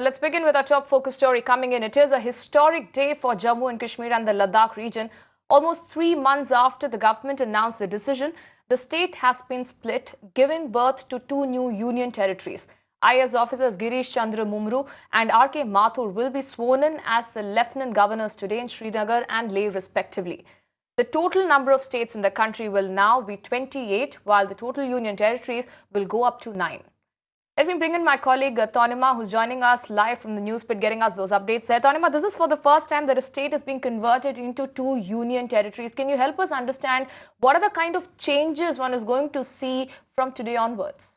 Let's begin with our top focus story coming in. It is a historic day for Jammu and Kashmir and the Ladakh region. Almost 3 months after the government announced the decision, the state has been split, giving birth to two new union territories. IAS officers Girish Chandra Mumru and RK Mathur will be sworn in as the lieutenant governors today in Srinagar and Leh respectively. The total number of states in the country will now be 28, while the total union territories will go up to 9. Let me bring in my colleague Tanima, who's joining us live from the news pit, getting us those updates there. Tanima, this is for the first time that a state is being converted into two union territories. Can you help us understand what are the kind of changes one is going to see from today onwards?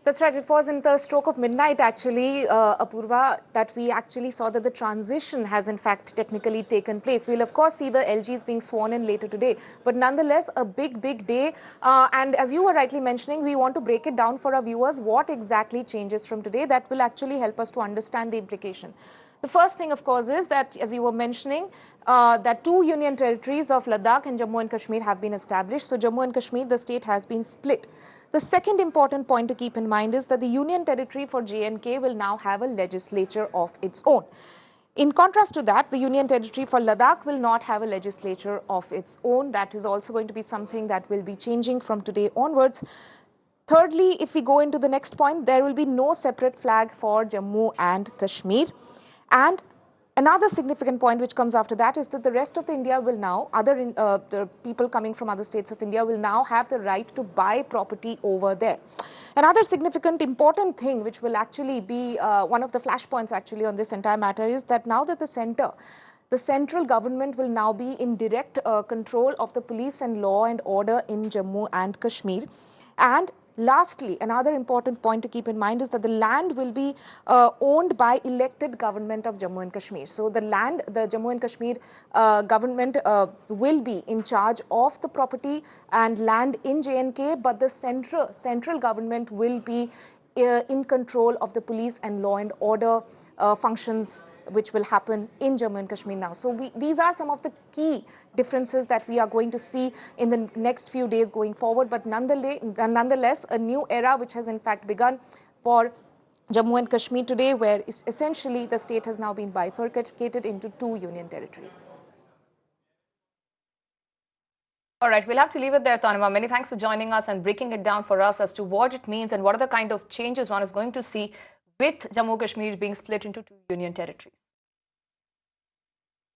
That's right. It was in the stroke of midnight, actually, Apurva, that we actually saw that the transition has, in fact, technically taken place. We'll, of course, see the LGs being sworn in later today. But nonetheless, a big day. And as you were rightly mentioning, we want to break it down for our viewers. What exactly changes from today? That will actually help us to understand the implication. The first thing, of course, is that, as you were mentioning, that two union territories of Ladakh and Jammu and Kashmir have been established. So Jammu and Kashmir, the state has been split. The second important point to keep in mind is that the union territory for J&K will now have a legislature of its own. In contrast to that, the union territory for Ladakh will not have a legislature of its own. That is also going to be something that will be changing from today onwards. Thirdly, if we go into the next point, there will be no separate flag for Jammu and Kashmir. And another significant point which comes after that is that the rest of the India will now, the people coming from other states of India will now have the right to buy property over there. Another significant important thing which will actually be one of the flashpoints actually on this entire matter is that now that the central government will now be in direct control of the police and law and order in Jammu and Kashmir. And lastly, another important point to keep in mind is that the land will be owned by elected government of Jammu and Kashmir. So the Jammu and Kashmir government will be in charge of the property and land in J&K, but the central government will be in control of the police and law and order functions which will happen in Jammu and Kashmir now. So these are some of the key differences that we are going to see in the next few days going forward. But nonetheless, a new era which has in fact begun for Jammu and Kashmir today, where essentially the state has now been bifurcated into two union territories. All right, we'll have to leave it there, Tanima. Many thanks for joining us and breaking it down for us as to what it means and what are the kind of changes one is going to see with Jammu and Kashmir being split into two union territories.